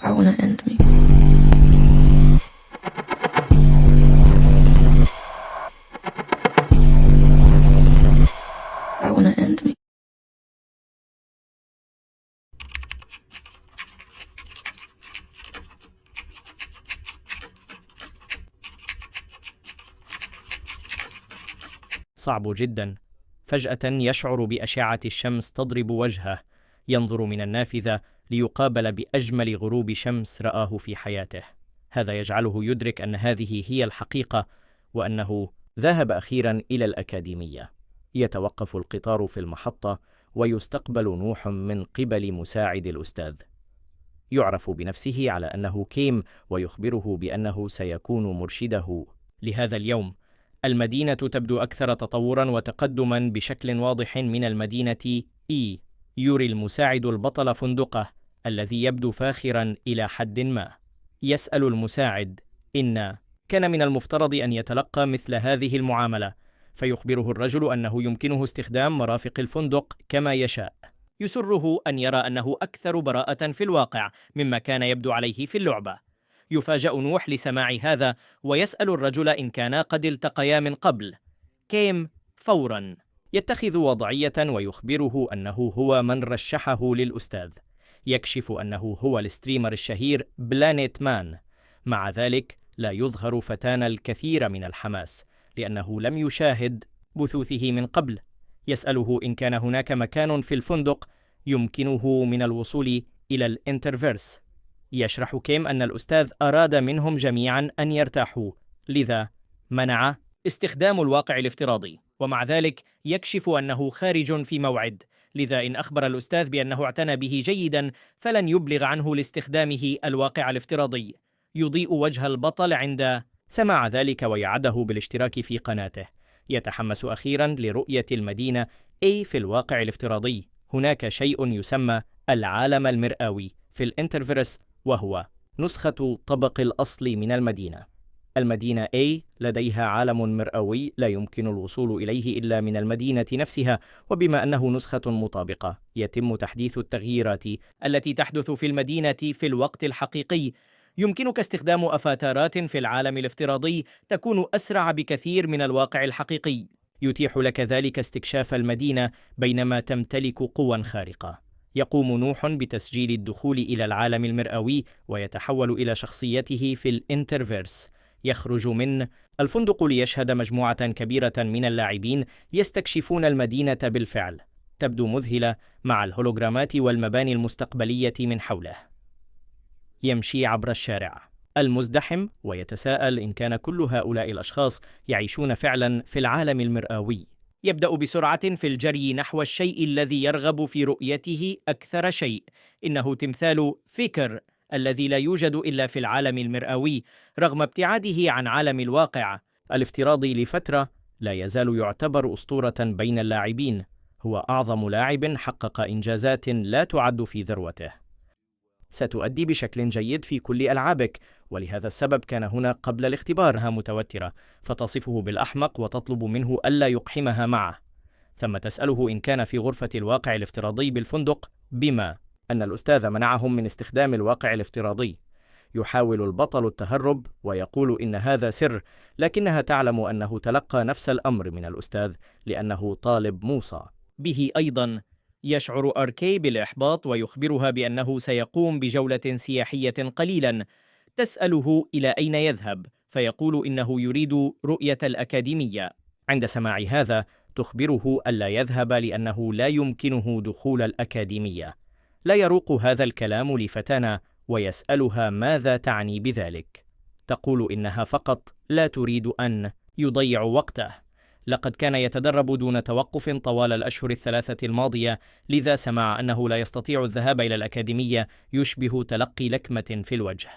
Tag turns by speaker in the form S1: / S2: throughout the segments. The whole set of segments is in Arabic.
S1: I wanna end me. I wanna end me.
S2: صعب جدا. فجأة يشعر بأشعة الشمس تضرب وجهه، ينظر من النافذة ليقابل بأجمل غروب شمس رآه في حياته. هذا يجعله يدرك أن هذه هي الحقيقة، وأنه ذهب أخيرا إلى الأكاديمية. يتوقف القطار في المحطة، ويستقبل نوح من قبل مساعد الأستاذ. يعرف بنفسه على أنه كيم، ويخبره بأنه سيكون مرشده لهذا اليوم. المدينة تبدو أكثر تطوراً وتقدماً بشكل واضح من المدينة إي. يري المساعد البطل فندقه الذي يبدو فاخراً إلى حد ما. يسأل المساعد إن كان من المفترض أن يتلقى مثل هذه المعاملة، فيخبره الرجل أنه يمكنه استخدام مرافق الفندق كما يشاء. يسره أن يرى أنه أكثر براءة في الواقع مما كان يبدو عليه في اللعبة. يفاجأ نوح لسماع هذا، ويسأل الرجل إن كانا قد التقيا من قبل. كيم فوراً يتخذ وضعية ويخبره أنه هو من رشحه للأستاذ. يكشف أنه هو الستريمر الشهير بلانيت مان. مع ذلك لا يظهر فتان الكثير من الحماس، لأنه لم يشاهد بثوثه من قبل. يسأله إن كان هناك مكان في الفندق يمكنه من الوصول إلى الانترفيرس. يشرح كيم أن الأستاذ أراد منهم جميعا أن يرتاحوا، لذا منع استخدام الواقع الافتراضي، ومع ذلك يكشف أنه خارج في موعد. لذا إن أخبر الأستاذ بأنه اعتنى به جيدا فلن يبلغ عنه لاستخدامه الواقع الافتراضي. يضيء وجه البطل عند سمع ذلك، ويعده بالاشتراك في قناته. يتحمس أخيرا لرؤية المدينة A في الواقع الافتراضي. هناك شيء يسمى العالم المرئوي في الانترفيرس، وهو نسخة طبق الأصل من المدينة. المدينة A لديها عالم مرئوي لا يمكن الوصول إليه إلا من المدينة نفسها، وبما أنه نسخة مطابقة يتم تحديث التغييرات التي تحدث في المدينة في الوقت الحقيقي. يمكنك استخدام أفاتارات في العالم الافتراضي تكون أسرع بكثير من الواقع الحقيقي. يتيح لك ذلك استكشاف المدينة بينما تمتلك قوى خارقة. يقوم نوح بتسجيل الدخول إلى العالم المرئوي، ويتحول إلى شخصيته في الانترفيرس. يخرج من الفندق ليشهد مجموعة كبيرة من اللاعبين يستكشفون المدينة بالفعل. تبدو مذهلة مع الهولوغرامات والمباني المستقبلية من حوله. يمشي عبر الشارع المزدحم ويتساءل إن كان كل هؤلاء الأشخاص يعيشون فعلا في العالم المرئوي. يبدأ بسرعة في الجري نحو الشيء الذي يرغب في رؤيته أكثر شيء. إنه تمثال فيكر الذي لا يوجد إلا في العالم المرئوي. رغم ابتعاده عن عالم الواقع الافتراضي لفترة، لا يزال يعتبر أسطورة بين اللاعبين. هو أعظم لاعب حقق إنجازات لا تعد في ذروته. ستؤدي بشكل جيد في كل ألعابك، ولهذا السبب كان هنا قبل الاختبار متوترة، فتصفه بالأحمق وتطلب منه ألا يقحمها معه. ثم تسأله إن كان في غرفة الواقع الافتراضي بالفندق، بما أن الأستاذ منعهم من استخدام الواقع الافتراضي. يحاول البطل التهرب ويقول إن هذا سر، لكنها تعلم أنه تلقى نفس الأمر من الأستاذ لأنه طالب موصى به أيضا. يشعر أركي بالإحباط ويخبرها بأنه سيقوم بجولة سياحية قليلا. تسأله إلى أين يذهب، فيقول إنه يريد رؤية الأكاديمية. عند سماع هذا تخبره ألا يذهب لأنه لا يمكنه دخول الأكاديمية. لا يروق هذا الكلام لفتانا، ويسألها ماذا تعني بذلك. تقول إنها فقط لا تريد أن يضيع وقته. لقد كان يتدرب دون توقف طوال الأشهر الثلاثة الماضية، لذا سمع أنه لا يستطيع الذهاب إلى الأكاديمية يشبه تلقي لكمة في الوجه.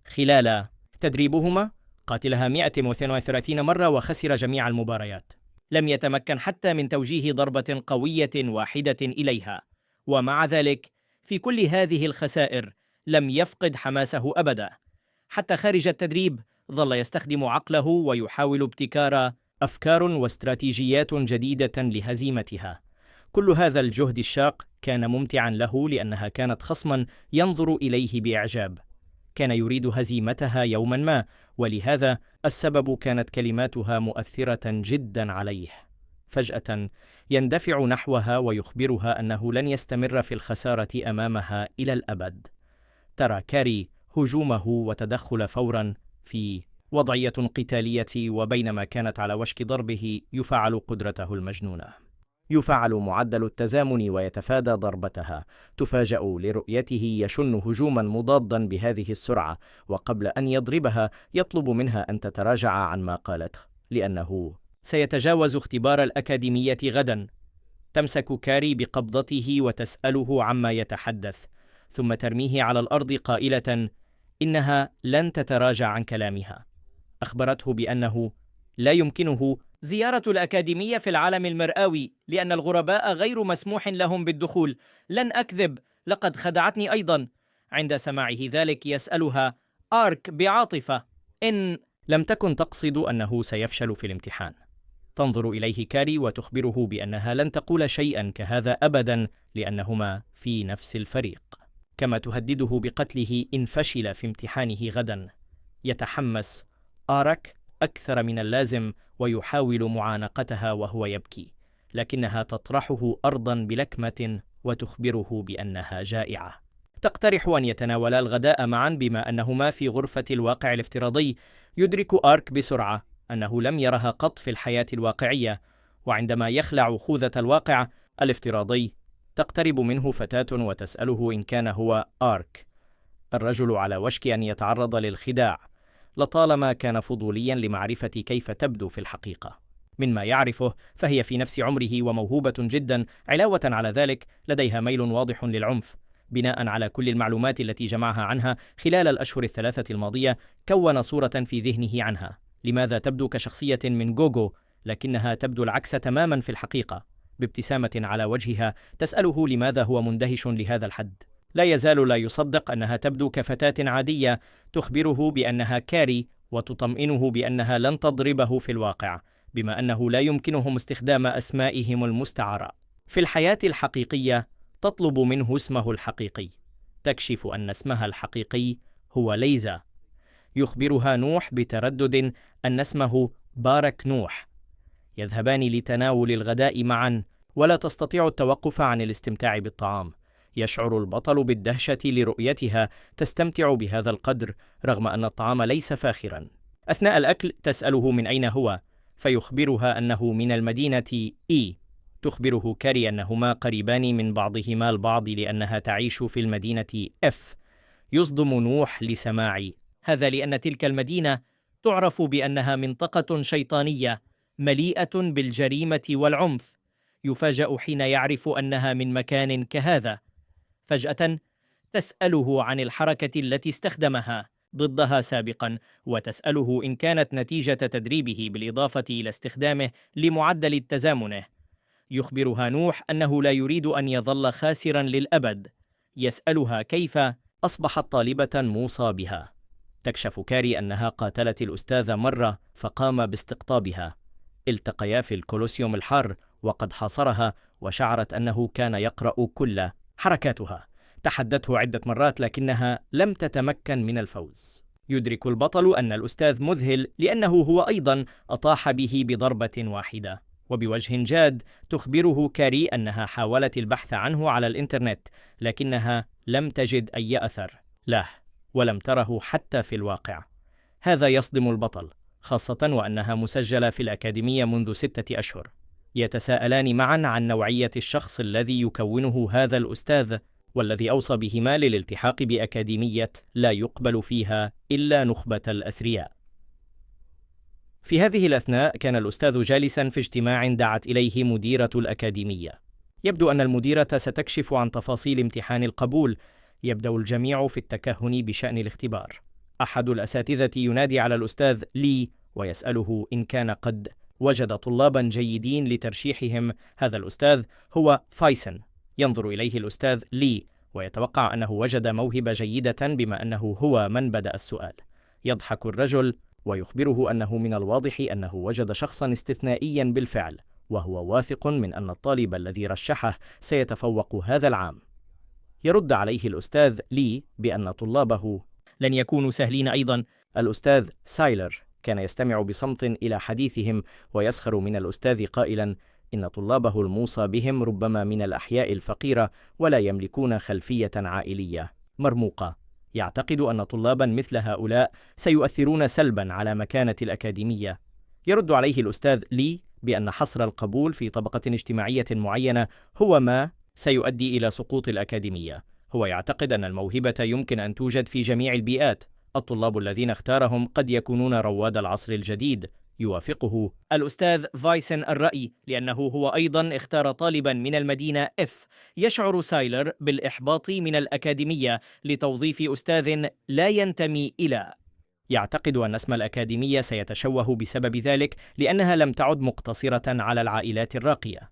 S2: خلال تدريبهما قاتلها 132 مرة وخسر جميع المباريات. لم يتمكن حتى من توجيه ضربة قوية واحدة إليها، ومع ذلك في كل هذه الخسائر لم يفقد حماسه أبدا. حتى خارج التدريب ظل يستخدم عقله ويحاول ابتكار أفكار واستراتيجيات جديدة لهزيمتها. كل هذا الجهد الشاق كان ممتعا له لأنها كانت خصما ينظر إليه بإعجاب. كان يريد هزيمتها يوما ما، ولهذا السبب كانت كلماتها مؤثرة جدا عليه. فجأة يندفع نحوها ويخبرها أنه لن يستمر في الخسارة أمامها إلى الأبد. ترى كاري هجومه وتدخل فورا في وضعية قتالية، وبينما كانت على وشك ضربه يفعل قدرته المجنونة. يفعل معدل التزامن ويتفادى ضربتها. تفاجأ لرؤيته يشن هجوما مضادا بهذه السرعة، وقبل أن يضربها يطلب منها أن تتراجع عن ما قالته لأنه سيتجاوز اختبار الأكاديمية غدا. تمسك كاري بقبضته وتسأله عما يتحدث، ثم ترميه على الأرض قائلة إنها لن تتراجع عن كلامها. أخبرته بأنه لا يمكنه زيارة الأكاديمية في العالم المرئوي لأن الغرباء غير مسموح لهم بالدخول. لن أكذب، لقد خدعتني أيضا. عند سماعه ذلك يسألها آرك بعاطفة إن لم تكن تقصد أنه سيفشل في الامتحان. تنظر إليه كاري وتخبره بأنها لن تقول شيئا كهذا أبدا لأنهما في نفس الفريق، كما تهدده بقتله إن فشل في امتحانه غدا. يتحمس آرك أكثر من اللازم ويحاول معانقتها وهو يبكي، لكنها تطرحه أرضا بلكمة وتخبره بأنها جائعة. تقترح أن يتناولا الغداء معا. بما أنهما في غرفة الواقع الافتراضي، يدرك آرك بسرعة أنه لم يرها قط في الحياة الواقعية، وعندما يخلع خوذة الواقع الافتراضي تقترب منه فتاة وتسأله إن كان هو آرك. الرجل على وشك أن يتعرض للخداع، لطالما كان فضوليا لمعرفة كيف تبدو في الحقيقة. مما يعرفه فهي في نفس عمره وموهوبة جدا. علاوة على ذلك لديها ميل واضح للعنف. بناء على كل المعلومات التي جمعها عنها خلال الأشهر الثلاثة الماضية، كون صورة في ذهنه عنها. لماذا تبدو كشخصية من جوجو لكنها تبدو العكس تماما في الحقيقة؟ بابتسامة على وجهها تسأله لماذا هو مندهش لهذا الحد. لا يزال لا يصدق أنها تبدو كفتاة عادية. تخبره بأنها كاري وتطمئنه بأنها لن تضربه في الواقع، بما أنه لا يمكنهم استخدام أسمائهم المستعارة. في الحياة الحقيقية تطلب منه اسمه الحقيقي. تكشف أن اسمها الحقيقي هو ليزا. يخبرها نوح بتردد أن اسمه بارك نوح. يذهبان لتناول الغداء معا، ولا تستطيع التوقف عن الاستمتاع بالطعام. يشعر البطل بالدهشة لرؤيتها تستمتع بهذا القدر رغم أن الطعام ليس فاخرا. أثناء الأكل تسأله من أين هو، فيخبرها أنه من المدينة إي. تخبره كاري أنهما قريبان من بعضهما البعض لأنها تعيش في المدينة إف. يصدم نوح لسماع هذا لأن تلك المدينة تعرف بأنها منطقة شيطانية مليئة بالجريمة والعنف. يفاجأ حين يعرف أنها من مكان كهذا. فجأة تسأله عن الحركة التي استخدمها ضدها سابقا، وتسأله إن كانت نتيجة تدريبه بالإضافة إلى استخدامه لمعدل التزامنه. يخبرها نوح أنه لا يريد أن يظل خاسرا للأبد. يسألها كيف أصبحت طالبة موصى بها. تكشف كاري أنها قاتلت الأستاذ مرة فقام باستقطابها. التقيا في الكولوسيوم الحار وقد حاصرها، وشعرت أنه كان يقرأ كل حركاتها. تحدته عدة مرات لكنها لم تتمكن من الفوز. يدرك البطل أن الأستاذ مذهل لأنه هو أيضا أطاح به بضربة واحدة. وبوجه جاد تخبره كاري أنها حاولت البحث عنه على الإنترنت لكنها لم تجد أي أثر له، ولم تره حتى في الواقع. هذا يصدم البطل، خاصة وأنها مسجلة في الأكاديمية منذ 6 أشهر. يتساءلان معا عن نوعية الشخص الذي يكونه هذا الأستاذ، والذي أوصى بهما للالتحاق بأكاديمية لا يقبل فيها إلا نخبة الأثرياء. في هذه الأثناء كان الأستاذ جالسا في اجتماع دعت إليه مديرة الأكاديمية. يبدو أن المديرة ستكشف عن تفاصيل امتحان القبول. يبدأ الجميع في التكهن بشأن الاختبار. أحد الأساتذة ينادي على الأستاذ لي ويسأله إن كان قد وجد طلابا جيدين لترشيحهم. هذا الأستاذ هو فايسن. ينظر إليه الأستاذ لي ويتوقع أنه وجد موهبة جيدة بما أنه هو من بدأ السؤال. يضحك الرجل ويخبره أنه من الواضح أنه وجد شخصا استثنائيا بالفعل، وهو واثق من أن الطالب الذي رشحه سيتفوق هذا العام. يرد عليه الأستاذ لي بأن طلابه لن يكونوا سهلين أيضا. الأستاذ سايلر كان يستمع بصمت إلى حديثهم ويسخر من الأستاذ قائلا إن طلابه الموصى بهم ربما من الأحياء الفقيرة ولا يملكون خلفية عائلية مرموقة. يعتقد أن طلابا مثل هؤلاء سيؤثرون سلبا على مكانة الأكاديمية. يرد عليه الأستاذ لي بأن حصر القبول في طبقة اجتماعية معينة هو ما سيؤدي إلى سقوط الأكاديمية. هو يعتقد أن الموهبة يمكن أن توجد في جميع البيئات. الطلاب الذين اختارهم قد يكونون رواد العصر الجديد. يوافقه الأستاذ فايسن الرأي لأنه هو أيضا اختار طالبا من المدينة F. يشعر سايلر بالإحباط من الأكاديمية لتوظيف أستاذ لا ينتمي إلى. يعتقد أن اسم الأكاديمية سيتشوه بسبب ذلك لأنها لم تعد مقتصرة على العائلات الراقية.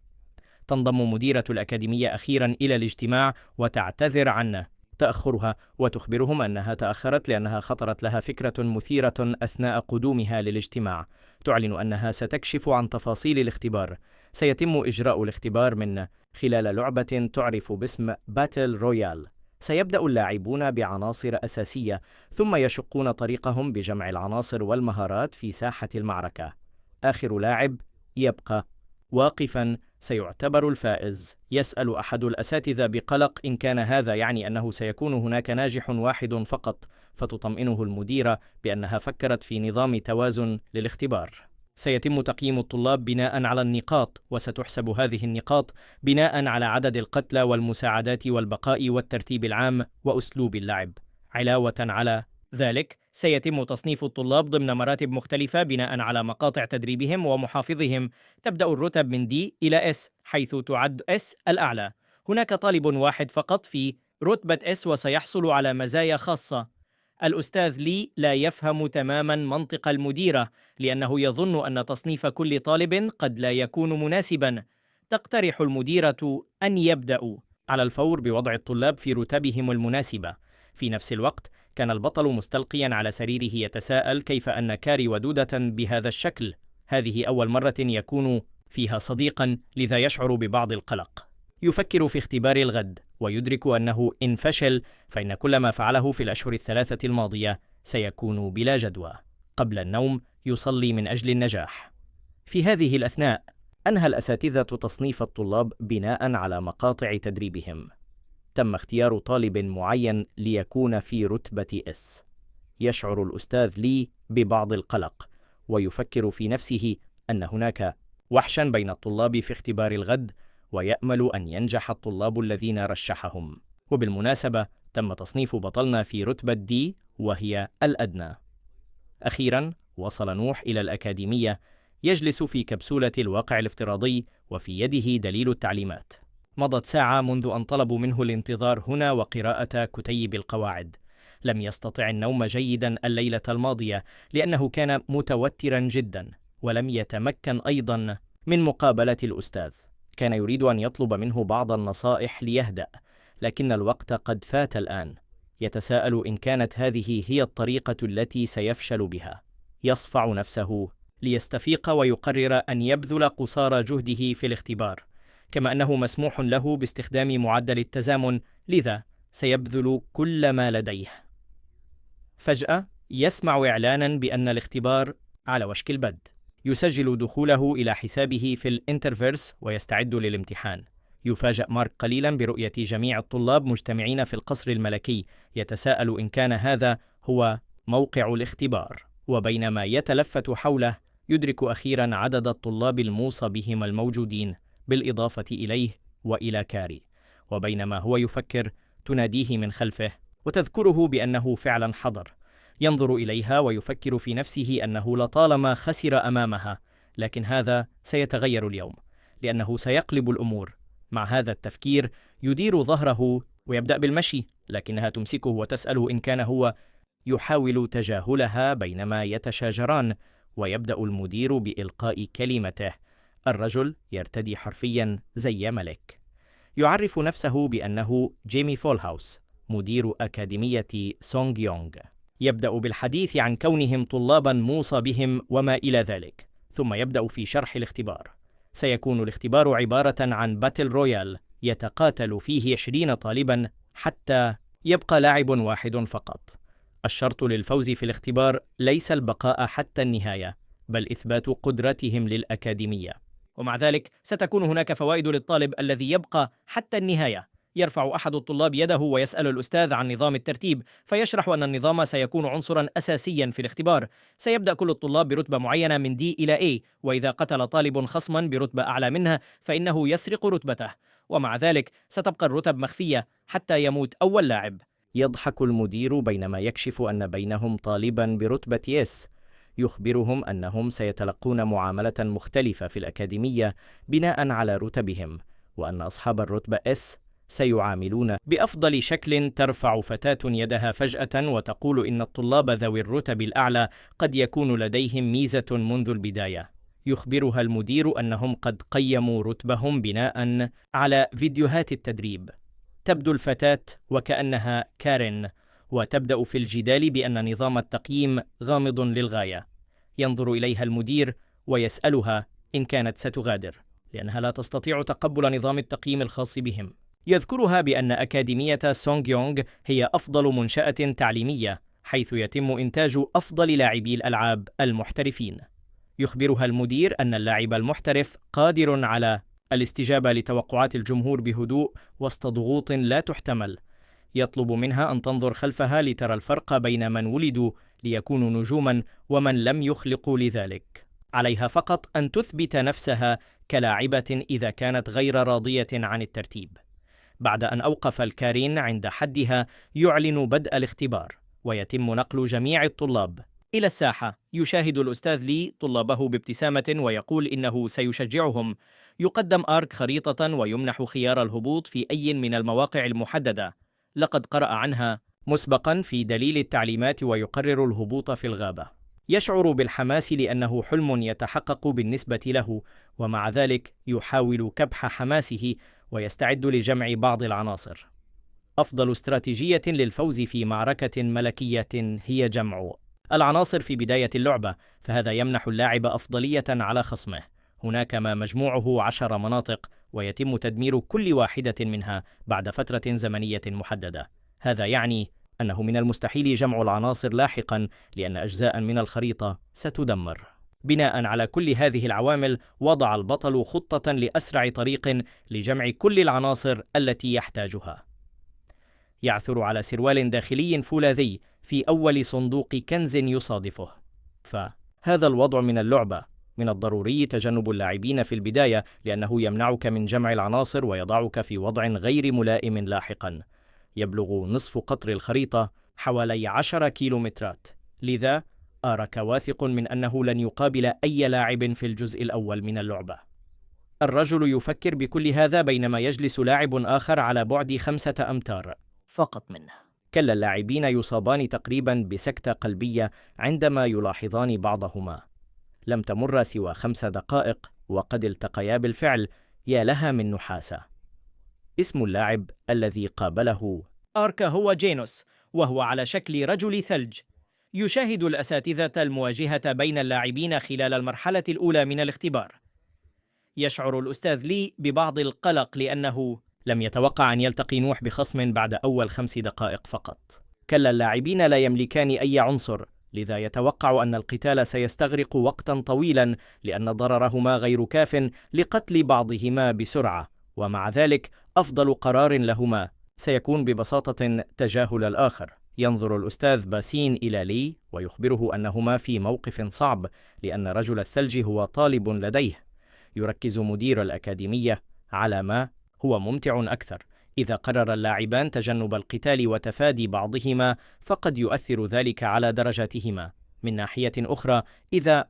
S2: تنضم مديرة الأكاديمية أخيرا إلى الاجتماع وتعتذر عن تأخرها وتخبرهم أنها تأخرت لأنها خطرت لها فكرة مثيرة أثناء قدومها للاجتماع. تعلن أنها ستكشف عن تفاصيل الاختبار. سيتم إجراء الاختبار من خلال لعبة تعرف باسم باتل رويال. سيبدأ اللاعبون بعناصر أساسية ثم يشقون طريقهم بجمع العناصر والمهارات في ساحة المعركة. آخر لاعب يبقى واقفاً سيعتبر الفائز. يسأل أحد الأساتذة بقلق إن كان هذا يعني أنه سيكون هناك ناجح واحد فقط، فتطمئنه المديرة بأنها فكرت في نظام توازن للاختبار. سيتم تقييم الطلاب بناء على النقاط، وستحسب هذه النقاط بناء على عدد القتلى والمساعدات والبقاء والترتيب العام وأسلوب اللعب. علاوة على ذلك سيتم تصنيف الطلاب ضمن مراتب مختلفة بناء على مقاطع تدريبهم ومحافظهم. تبدأ الرتب من D إلى S، حيث تعد S الأعلى. هناك طالب واحد فقط في رتبة S وسيحصل على مزايا خاصة. الأستاذ لي لا يفهم تماما منطق المديرة لأنه يظن أن تصنيف كل طالب قد لا يكون مناسبا. تقترح المديرة أن يبدأوا على الفور بوضع الطلاب في رتبهم المناسبة. في نفس الوقت كان البطل مستلقيا على سريره يتساءل كيف أن كاري ودودة بهذا الشكل. هذه أول مرة يكون فيها صديقا، لذا يشعر ببعض القلق. يفكر في اختبار الغد ويدرك أنه إن فشل فإن كل ما فعله في الأشهر الثلاثة الماضية سيكون بلا جدوى. قبل النوم يصلي من أجل النجاح. في هذه الأثناء أنهى الأساتذة تصنيف الطلاب بناء على مقاطع تدريبهم. تم اختيار طالب معين ليكون في رتبة S. يشعر الأستاذ لي ببعض القلق ويفكر في نفسه أن هناك وحشا بين الطلاب في اختبار الغد، ويأمل أن ينجح الطلاب الذين رشحهم. وبالمناسبة تم تصنيف بطلنا في رتبة D وهي الأدنى. أخيرا وصل نوح إلى الأكاديمية، يجلس في كبسولة الواقع الافتراضي وفي يده دليل التعليمات. مضت ساعة منذ أن طلبوا منه الانتظار هنا وقراءة كتيب القواعد. لم يستطع النوم جيدا الليلة الماضية لأنه كان متوترا جدا، ولم يتمكن أيضا من مقابلة الأستاذ. كان يريد أن يطلب منه بعض النصائح ليهدأ، لكن الوقت قد فات الآن. يتساءل إن كانت هذه هي الطريقة التي سيفشل بها. يصفع نفسه ليستفيق ويقرر أن يبذل قصارى جهده في الاختبار، كما أنه مسموح له باستخدام معدل التزامن، لذا سيبذل كل ما لديه. فجأة يسمع إعلانا بأن الاختبار على وشك البدء. يسجل دخوله إلى حسابه في الانترفيرس ويستعد للامتحان. يفاجأ مارك قليلا برؤية جميع الطلاب مجتمعين في القصر الملكي. يتساءل إن كان هذا هو موقع الاختبار. وبينما يتلفت حوله يدرك أخيرا عدد الطلاب الموصى بهم الموجودين بالإضافة إليه وإلى كاري. وبينما هو يفكر تناديه من خلفه وتذكره بأنه فعلا حضر. ينظر إليها ويفكر في نفسه أنه لطالما خسر أمامها، لكن هذا سيتغير اليوم لأنه سيقلب الأمور. مع هذا التفكير يدير ظهره ويبدأ بالمشي، لكنها تمسكه وتسأله إن كان هو يحاول تجاهلها بينما يتشاجران. ويبدأ المدير بإلقاء كلمته. الرجل يرتدي حرفيا زي ملك. يعرف نفسه بأنه جيمي فولهاوس، مدير أكاديمية سونغ يونغ. يبدأ بالحديث عن كونهم طلابا موصى بهم وما إلى ذلك، ثم يبدأ في شرح الاختبار. سيكون الاختبار عبارة عن باتل رويال يتقاتل فيه 20 طالبا حتى يبقى لاعب واحد فقط. الشرط للفوز في الاختبار ليس البقاء حتى النهاية، بل إثبات قدرتهم للأكاديمية. ومع ذلك ستكون هناك فوائد للطالب الذي يبقى حتى النهاية. يرفع أحد الطلاب يده ويسأل الأستاذ عن نظام الترتيب، فيشرح أن النظام سيكون عنصرا أساسيا في الاختبار. سيبدأ كل الطلاب برتبة معينة من D إلى A، وإذا قتل طالب خصما برتبة أعلى منها فإنه يسرق رتبته، ومع ذلك ستبقى الرتب مخفية حتى يموت أول لاعب. يضحك المدير بينما يكشف أن بينهم طالبا برتبة S، يخبرهم أنهم سيتلقون معاملة مختلفة في الأكاديمية بناء على رتبهم، وأن أصحاب الرتبة S سيعاملون بأفضل شكل. ترفع فتاة يدها فجأة وتقول إن الطلاب ذوي الرتب الأعلى قد يكون لديهم ميزة منذ البداية. يخبرها المدير أنهم قد قيموا رتبهم بناء على فيديوهات التدريب. تبدو الفتاة وكأنها كارين، وتبدأ في الجدال بأن نظام التقييم غامض للغاية. ينظر إليها المدير ويسألها إن كانت ستغادر، لأنها لا تستطيع تقبل نظام التقييم الخاص بهم. يذكرها بأن أكاديمية سونغ يونغ هي أفضل منشأة تعليمية، حيث يتم إنتاج أفضل لاعبي الألعاب المحترفين. يخبرها المدير أن اللاعب المحترف قادر على الاستجابة لتوقعات الجمهور بهدوء وسط ضغوط لا تحتمل. يطلب منها أن تنظر خلفها لترى الفرق بين من ولدوا ليكونوا نجوما ومن لم يخلقوا لذلك. عليها فقط أن تثبت نفسها كلاعبة إذا كانت غير راضية عن الترتيب. بعد أن أوقف الكارين عند حدها، يعلن بدء الاختبار، ويتم نقل جميع الطلاب إلى الساحة. يشاهد الأستاذ لي طلابه بابتسامة ويقول إنه سيشجعهم. يقدم آرك خريطة ويمنح خيار الهبوط في أي من المواقع المحددة لقد قرأ عنها مسبقا في دليل التعليمات، ويقرر الهبوط في الغابة. يشعر بالحماس لأنه حلم يتحقق بالنسبة له، ومع ذلك يحاول كبح حماسه ويستعد لجمع بعض العناصر. أفضل استراتيجية للفوز في معركة ملكية هي جمع العناصر في بداية اللعبة، فهذا يمنح اللاعب أفضلية على خصمه. هناك ما مجموعه 10 مناطق، ويتم تدمير كل واحدة منها بعد فترة زمنية محددة. هذا يعني أنه من المستحيل جمع العناصر لاحقا، لأن أجزاء من الخريطة ستدمر. بناء على كل هذه العوامل، وضع البطل خطة لأسرع طريق لجمع كل العناصر التي يحتاجها. يعثر على سروال داخلي فولاذي في أول صندوق كنز يصادفه. فهذا الوضع من اللعبة. من الضروري تجنب اللاعبين في البداية، لأنه يمنعك من جمع العناصر ويضعك في وضع غير ملائم لاحقا. يبلغ نصف قطر الخريطة حوالي 10 كيلومترات، لذا آرك واثق من أنه لن يقابل أي لاعب في الجزء الأول من اللعبة. الرجل يفكر بكل هذا بينما يجلس لاعب آخر على بعد 5 أمتار فقط منه. كلا اللاعبين يصابان تقريبا بسكتة قلبية عندما يلاحظان بعضهما. لم تمر سوى 5 دقائق وقد التقيا بالفعل. يا لها من نحاسة. اسم اللاعب الذي قابله آرك هو جينوس، وهو على شكل رجل ثلج. يشاهد الأساتذة المواجهة بين اللاعبين خلال المرحلة الأولى من الاختبار. يشعر الأستاذ لي ببعض القلق لأنه لم يتوقع أن يلتقي نوح بخصم بعد أول 5 دقائق فقط. كلا اللاعبين لا يملكان أي عنصر، لذا يتوقع أن القتال سيستغرق وقتا طويلا، لأن ضررهما غير كاف لقتل بعضهما بسرعة. ومع ذلك أفضل قرار لهما سيكون ببساطة تجاهل الآخر. ينظر الأستاذ باسين إلى لي ويخبره أنهما في موقف صعب، لأن رجل الثلج هو طالب لديه. يركز مدير الأكاديمية على ما هو ممتع أكثر. إذا قرر اللاعبان تجنب القتال وتفادي بعضهما، فقد يؤثر ذلك على درجاتهما. من ناحية أخرى، إذا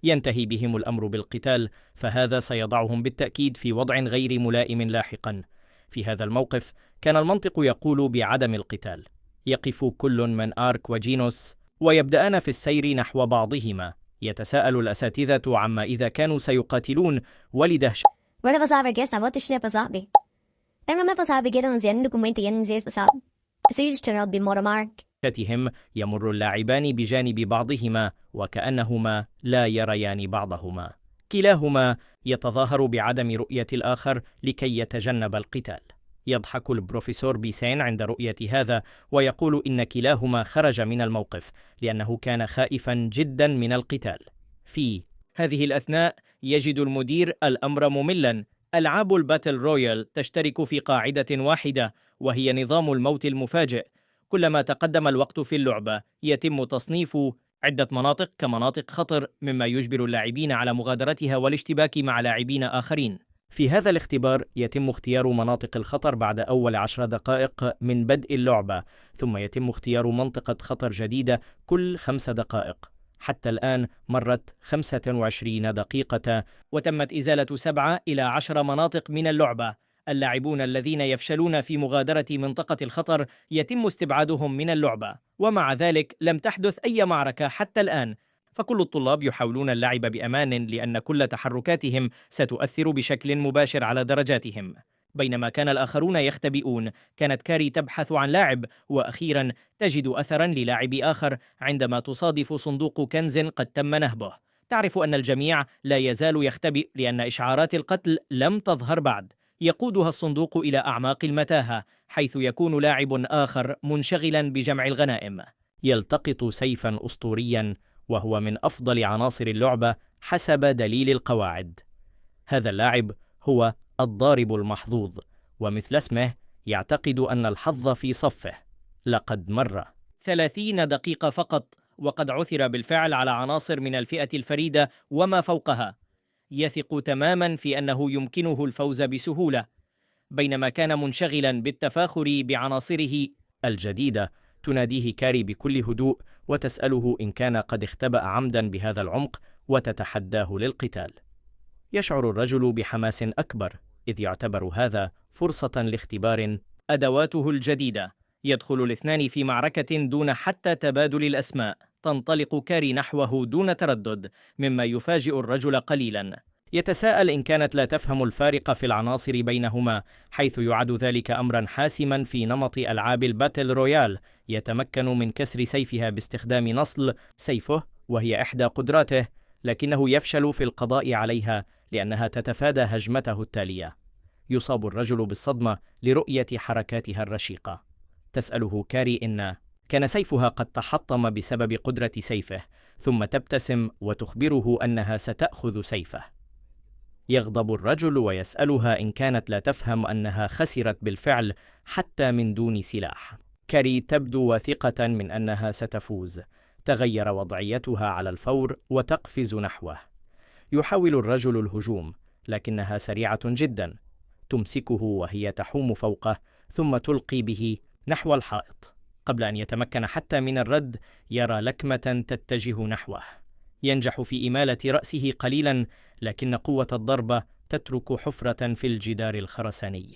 S2: ينتهي بهم الأمر بالقتال، فهذا سيضعهم بالتأكيد في وضع غير ملائم لاحقا. في هذا الموقف كان المنطق يقول بعدم القتال. يقف كل من آرك وجينوس ويبدأان في السير نحو بعضهما. يتساءل الأساتذة عما إذا كانوا سيقاتلون ولدهشة. يمر اللاعبان بجانب بعضهما وكأنهما لا يريان بعضهما. كلاهما يتظاهر بعدم رؤية الآخر لكي يتجنب القتال. يضحك البروفيسور بيسين عند رؤية هذا ويقول إن كلاهما خرج من الموقف لأنه كان خائفا جدا من القتال. في هذه الأثناء يجد المدير الأمر مملا. ألعاب الباتل رويال تشترك في قاعدة واحدة، وهي نظام الموت المفاجئ. كلما تقدم الوقت في اللعبة يتم تصنيف عدة مناطق كمناطق خطر، مما يجبر اللاعبين على مغادرتها والاشتباك مع لاعبين آخرين. في هذا الاختبار يتم اختيار مناطق الخطر بعد أول 10 دقائق من بدء اللعبة، ثم يتم اختيار منطقة خطر جديدة كل 5 دقائق. حتى الآن مرت 25 دقيقة وتمت إزالة 7 إلى 10 مناطق من اللعبة. اللاعبون الذين يفشلون في مغادرة منطقة الخطر يتم استبعادهم من اللعبة، ومع ذلك لم تحدث أي معركة حتى الآن، فكل الطلاب يحاولون اللعب بأمان لأن كل تحركاتهم ستؤثر بشكل مباشر على درجاتهم. بينما كان الآخرون يختبئون، كانت كاري تبحث عن لاعب، وأخيرا تجد أثرا للاعب آخر عندما تصادف صندوق كنز قد تم نهبه. تعرف أن الجميع لا يزال يختبئ لأن إشعارات القتل لم تظهر بعد. يقودها الصندوق إلى أعماق المتاهة، حيث يكون لاعب آخر منشغلا بجمع الغنائم. يلتقط سيفا أسطوريا، وهو من أفضل عناصر اللعبة حسب دليل القواعد. هذا اللاعب هو الضارب المحظوظ، ومثل اسمه يعتقد أن الحظ في صفه. لقد مر 30 دقيقة فقط، وقد عثر بالفعل على عناصر من الفئة الفريدة وما فوقها. يثق تماما في أنه يمكنه الفوز بسهولة. بينما كان منشغلا بالتفاخر بعناصره الجديدة، تناديه كاري بكل هدوء وتسأله إن كان قد اختبأ عمدا بهذا العمق وتتحداه للقتال. يشعر الرجل بحماس أكبر، إذ يعتبر هذا فرصة لاختبار أدواته الجديدة. يدخل الاثنان في معركة دون حتى تبادل الأسماء. تنطلق كاري نحوه دون تردد، مما يفاجئ الرجل قليلا. يتساءل إن كانت لا تفهم الفارق في العناصر بينهما، حيث يعد ذلك أمرا حاسما في نمط ألعاب الباتل رويال. يتمكن من كسر سيفها باستخدام نصل سيفه، وهي إحدى قدراته، لكنه يفشل في القضاء عليها لأنها تتفادى هجمته التالية. يصاب الرجل بالصدمة لرؤية حركاتها الرشيقة. تسأله كاري إن كان سيفها قد تحطم بسبب قدرة سيفه، ثم تبتسم وتخبره أنها ستأخذ سيفه. يغضب الرجل ويسألها إن كانت لا تفهم أنها خسرت بالفعل حتى من دون سلاح. كاري تبدو واثقة من أنها ستفوز. تغير وضعيتها على الفور وتقفز نحوه. يحاول الرجل الهجوم، لكنها سريعة جدا. تمسكه وهي تحوم فوقه، ثم تلقي به نحو الحائط. قبل أن يتمكن حتى من الرد، يرى لكمة تتجه نحوه. ينجح في إمالة رأسه قليلا، لكن قوة الضربة تترك حفرة في الجدار الخرساني.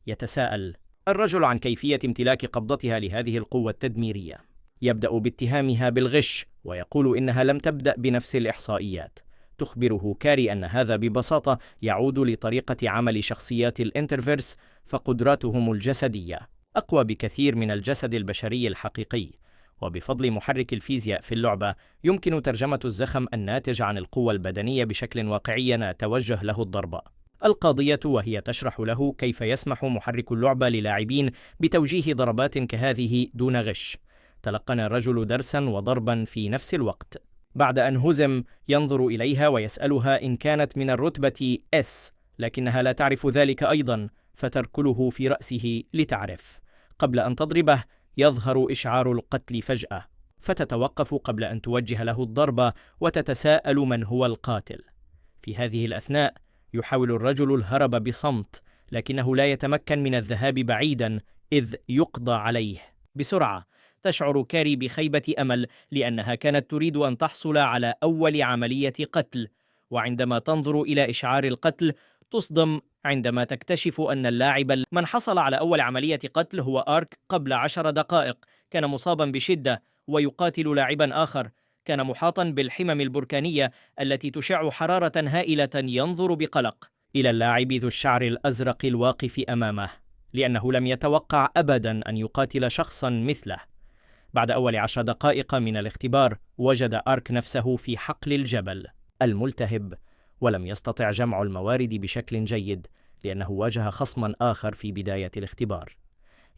S2: يتساءل الرجل عن كيفية امتلاك قبضتها لهذه القوة التدميرية. يبدأ باتهامها بالغش، ويقول إنها لم تبدأ بنفس الإحصائيات. تخبره كاري أن هذا ببساطة يعود لطريقة عمل شخصيات الانترفيرس، فقدراتهم الجسدية أقوى بكثير من الجسد البشري الحقيقي. وبفضل محرك الفيزياء في اللعبة يمكن ترجمة الزخم الناتج عن القوة البدنية بشكل واقعي توجه له الضربة. القاضية وهي تشرح له كيف يسمح محرك اللعبة للاعبين بتوجيه ضربات كهذه دون غش. تلقن الرجل درسا وضربا في نفس الوقت. بعد أن هزم ينظر إليها ويسألها إن كانت من الرتبة S، لكنها لا تعرف ذلك أيضا، فتركله في رأسه لتعرف. قبل أن تضربه يظهر إشعار القتل فجأة، فتتوقف قبل أن توجه له الضربة وتتساءل من هو القاتل. في هذه الأثناء يحاول الرجل الهرب بصمت، لكنه لا يتمكن من الذهاب بعيدا إذ يقضى عليه. بسرعة تشعر كاري بخيبة أمل، لأنها كانت تريد أن تحصل على أول عملية قتل. وعندما تنظر إلى إشعار القتل تصدم عندما تكتشف أن اللاعب من حصل على أول عملية قتل هو آرك. قبل 10 دقائق كان مصابا بشدة ويقاتل لاعبا آخر. كان محاطا بالحمم البركانية التي تشع حرارة هائلة. ينظر بقلق إلى اللاعب ذو الشعر الأزرق الواقف أمامه، لأنه لم يتوقع أبدا أن يقاتل شخصا مثله. بعد أول 10 دقائق من الاختبار وجد آرك نفسه في حقل الجبل الملتهب، ولم يستطع جمع الموارد بشكل جيد لأنه واجه خصما آخر في بداية الاختبار.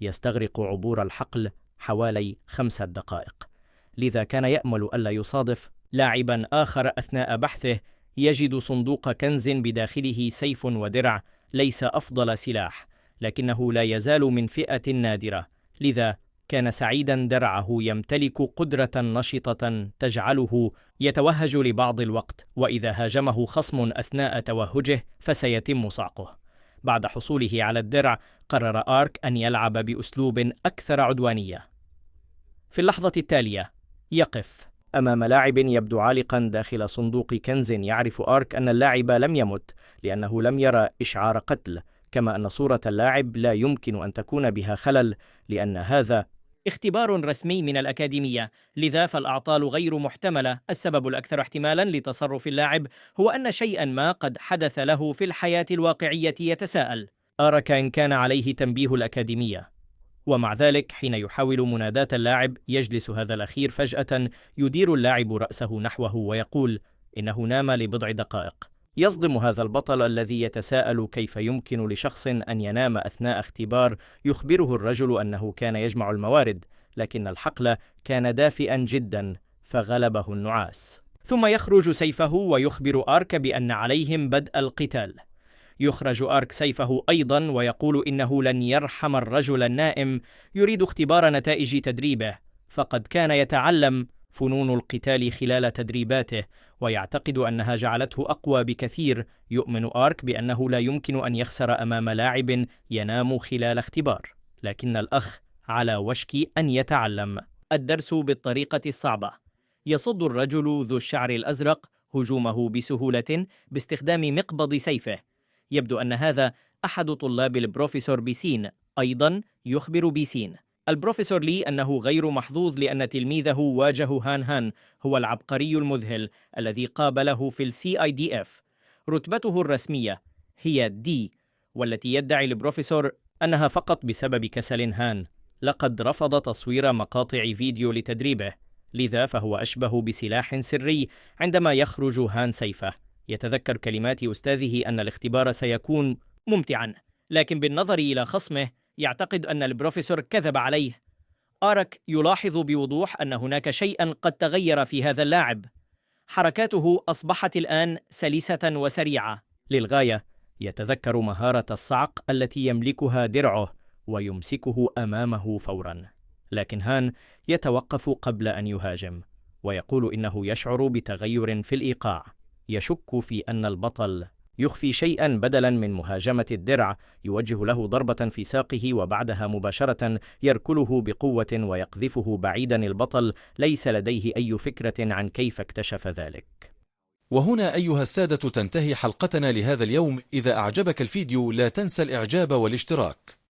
S2: يستغرق عبور الحقل حوالي 5 دقائق، لذا كان يأمل ألا يصادف لاعبا آخر أثناء بحثه يجد صندوق كنز بداخله سيف ودرع ليس أفضل سلاح، لكنه لا يزال من فئة نادرة، لذا كان سعيدا درعه يمتلك قدرة نشطة تجعله يتوهج لبعض الوقت، وإذا هاجمه خصم أثناء توهجه فسيتم صعقه. بعد حصوله على الدرع قرر آرك أن يلعب بأسلوب أكثر عدوانية. في اللحظة التالية يقف أمام لاعب يبدو عالقا داخل صندوق كنز. يعرف آرك أن اللاعب لم يمت لأنه لم يرى إشعار قتل، كما أن صورة اللاعب لا يمكن أن تكون بها خلل لأن هذا اختبار رسمي من الأكاديمية، لذا فالأعطال غير محتملة. السبب الأكثر احتمالا لتصرف اللاعب هو أن شيئا ما قد حدث له في الحياة الواقعية. يتساءل آرك إن كان عليه تنبيه الأكاديمية، ومع ذلك حين يحاول مناداة اللاعب يجلس هذا الأخير فجأة، يدير اللاعب رأسه نحوه ويقول إنه نام لبضع دقائق. يصدم هذا البطل الذي يتساءل كيف يمكن لشخص أن ينام أثناء اختبار يخبره الرجل أنه كان يجمع الموارد، لكن الحقل كان دافئا جدا فغلبه النعاس. ثم يخرج سيفه ويخبر آرك بأن عليهم بدء القتال. يخرج آرك سيفه أيضا ويقول إنه لن يرحم الرجل النائم، يريد اختبار نتائج تدريبه، فقد كان يتعلم فنون القتال خلال تدريباته ويعتقد أنها جعلته أقوى بكثير. يؤمن آرك بأنه لا يمكن أن يخسر أمام لاعب ينام خلال اختبار، لكن الأخ على وشك أن يتعلم الدرس بالطريقة الصعبة. يصد الرجل ذو الشعر الأزرق هجومه بسهولة باستخدام مقبض سيفه. يبدو أن هذا أحد طلاب البروفيسور بيسين. أيضا يخبر بيسين البروفيسور لي أنه غير محظوظ لأن تلميذه واجه هان هو العبقري المذهل الذي قابله في CIDF. رتبته الرسمية هي D، والتي يدعي البروفيسور أنها فقط بسبب كسل هان. لقد رفض تصوير مقاطع فيديو لتدريبه، لذا فهو أشبه بسلاح سري. عندما يخرج هان سيفه يتذكر كلمات أستاذه أن الاختبار سيكون ممتعا، لكن بالنظر إلى خصمه يعتقد أن البروفيسور كذب عليه. آرك يلاحظ بوضوح أن هناك شيئا قد تغير في هذا اللاعب. حركاته أصبحت الآن سلسة وسريعة للغاية. يتذكر مهارة الصعق التي يملكها درعه ويمسكه أمامه فورا، لكن هان يتوقف قبل أن يهاجم ويقول إنه يشعر بتغير في الإيقاع. يشك في أن البطل يخفي شيئا. بدلا من مهاجمة الدرع يوجه له ضربة في ساقه وبعدها مباشرة يركله بقوة ويقذفه بعيدا. البطل ليس لديه أي فكرة عن كيف اكتشف ذلك.
S1: وهنا أيها السادة تنتهي حلقتنا لهذا اليوم. إذا أعجبك الفيديو لا تنسى الإعجاب والاشتراك.